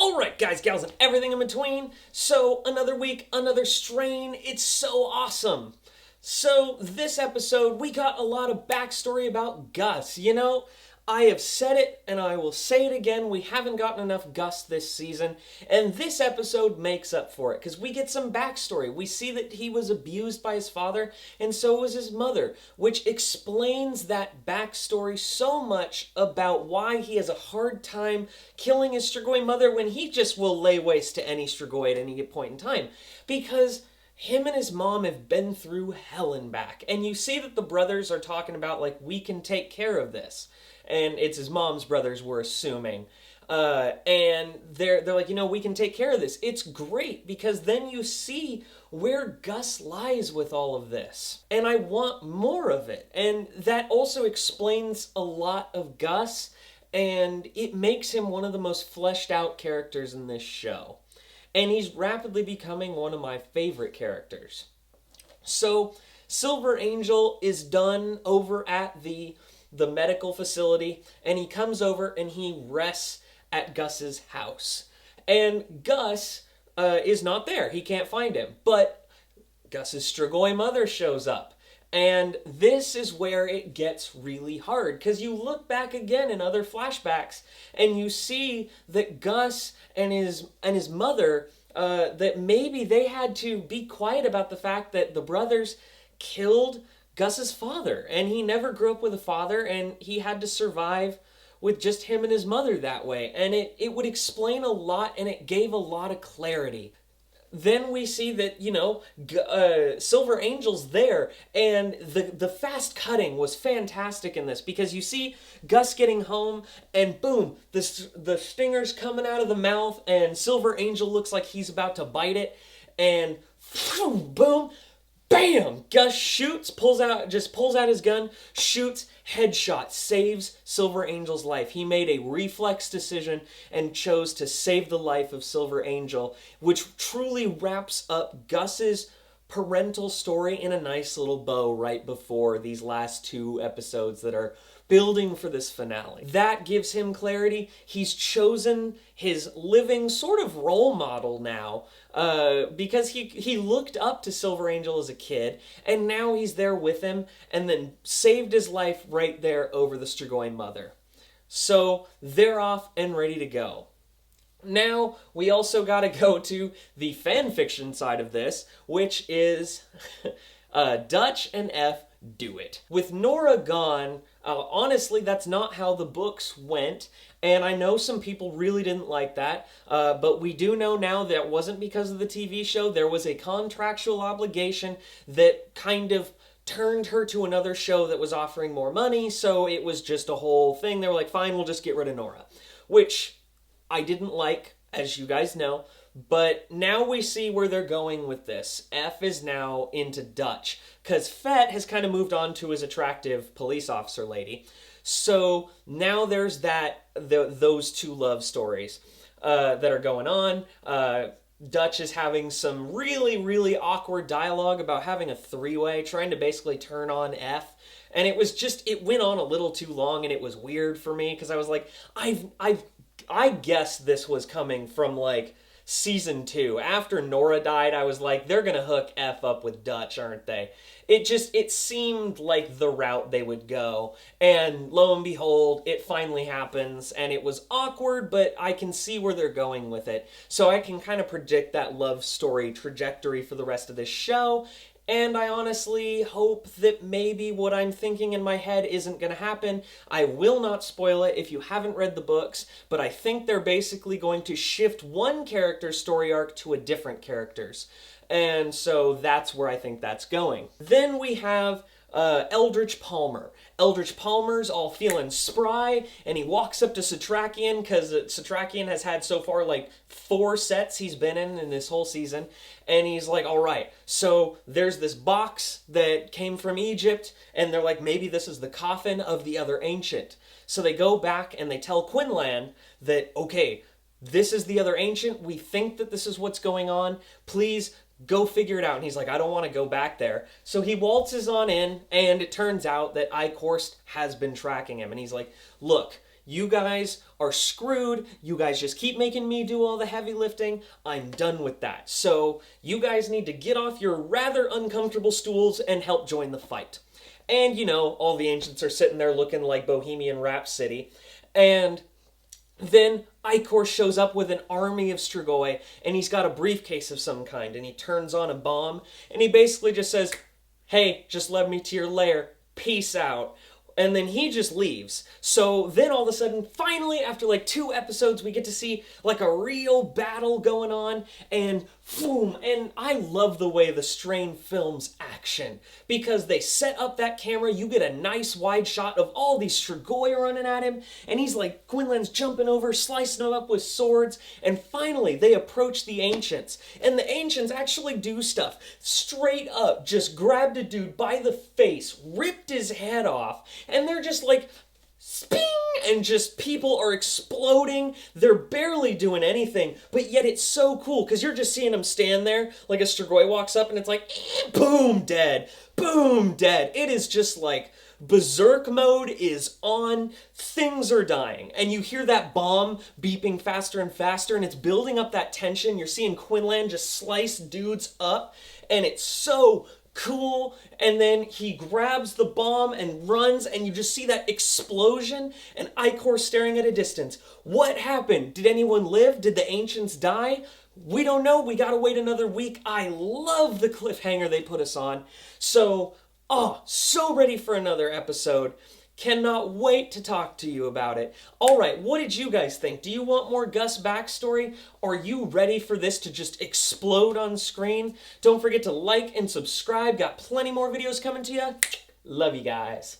Alright, guys, gals, and everything in between. So, another week, another strain. It's so awesome. So, this episode, we got a lot of backstory about Gus. I have said it and I will say it again. We haven't gotten enough Gus this season, and this episode makes up for it because we get some backstory. We see that he was abused by his father, and so was his mother, which explains that backstory so much about why he has a hard time killing his Strigoi mother when he just will lay waste to any Strigoi at any point in time. Because him and his mom have been through hell and back, and you see that the brothers are talking about, like, we can take care of this. And it's his mom's brothers, we're assuming. And they're like, we can take care of this. It's great because then you see where Gus lies with all of this. And I want more of it. And that also explains a lot of Gus, and it makes him one of the most fleshed out characters in this show. And he's rapidly becoming one of my favorite characters. So, Silver Angel is done over at the medical facility, and he comes over and he rests at Gus's house. And Gus is not there. He can't find him. But Gus's Strigoi mother shows up. And this is where it gets really hard, because you look back again in other flashbacks and you see that Gus and his mother, that maybe they had to be quiet about the fact that the brothers killed Gus's father, and he never grew up with a father, and he had to survive with just him and his mother that way. And it would explain a lot, and it gave a lot of clarity. Then we see that, Silver Angel's there, and the fast cutting was fantastic in this, because you see Gus getting home, and boom, the stinger's coming out of the mouth, and Silver Angel looks like he's about to bite it, and boom, bam! Gus shoots, pulls out his gun, shoots, headshot, saves Silver Angel's life. He made a reflex decision and chose to save the life of Silver Angel, which truly wraps up Gus's parental story in a nice little bow right before these last two episodes that are building for this finale. That gives him clarity. He's chosen his living sort of role model now, because he looked up to Silver Angel as a kid, and now he's there with him, and then saved his life right there over the Strigoi mother. So they're off and ready to go. Now, we also got to go to the fan fiction side of this, which is Dutch and F do it. With Nora gone, honestly, that's not how the books went, and I know some people really didn't like that, but we do know now that it wasn't because of the TV show. There was a contractual obligation that kind of turned her to another show that was offering more money, so it was just a whole thing. They were like, fine, we'll just get rid of Nora, which I didn't like, as you guys know. But now we see where they're going with this. F is now into Dutch, because Fett has kind of moved on to his attractive police officer lady. So now there's those two love stories that are going on. Dutch is having some really, really awkward dialogue about having a three-way, trying to basically turn on F. And it went on a little too long, and it was weird for me, because I was like, I guess this was coming from, like, season 2. After Nora died, I was like, they're gonna hook F up with Dutch, aren't they? It seemed like the route they would go. And lo and behold, it finally happens, and it was awkward, but I can see where they're going with it. So I can kind of predict that love story trajectory for the rest of this show. And I honestly hope that maybe what I'm thinking in my head isn't going to happen. I will not spoil it if you haven't read the books, but I think they're basically going to shift one character's story arc to a different character's. And so that's where I think that's going. Then we have Eldritch Palmer. Eldritch Palmer's all feeling spry, and he walks up to Satrakian, because Satrakian has had so far like 4 sets he's been in this whole season, and he's like, all right, so there's this box that came from Egypt, and they're like, maybe this is the coffin of the other ancient. So they go back and they tell Quinlan that, okay, this is the other ancient, we think that this is what's going on, please go figure it out. And he's like, I don't want to go back there. So he waltzes on in, and it turns out that Eichhorst has been tracking him. And he's like, look, You guys are screwed. You guys just keep making me do all the heavy lifting. I'm done with that. So you guys need to get off your rather uncomfortable stools and help join the fight. And you know, all the ancients are sitting there looking like Bohemian Rhapsody. And then Ikor shows up with an army of Strigoi, and he's got a briefcase of some kind, and he turns on a bomb, and he basically just says, hey, just let me to your lair. Peace out. And then he just leaves. So then all of a sudden, finally, after like 2 episodes, we get to see like a real battle going on, and boom. And I love the way the Strain films action, because they set up that camera, you get a nice wide shot of all these Strigoi running at him, and he's like, Quinlan's jumping over, slicing them up with swords, and finally they approach the Ancients, and the Ancients actually do stuff. Straight up, just grabbed a dude by the face, ripped his head off, and they're just like, sping, and just people are exploding. They're barely doing anything, but yet it's so cool because you're just seeing them stand there like a Strigoi walks up and it's like, boom, dead, boom, dead. It is just like berserk mode is on, things are dying, and you hear that bomb beeping faster and faster, and it's building up that tension. You're seeing Quinlan just slice dudes up, and it's so cool. And then he grabs the bomb and runs, and you just see that explosion, and Ikor staring at a distance. What happened? Did anyone live? Did the Ancients die? We don't know. We gotta wait another week. I love the cliffhanger they put us on. So ready for another episode. Cannot wait to talk to you about it. All right, what did you guys think? Do you want more Gus backstory? Are you ready for this to just explode on screen? Don't forget to like and subscribe. Got plenty more videos coming to you. Love you guys.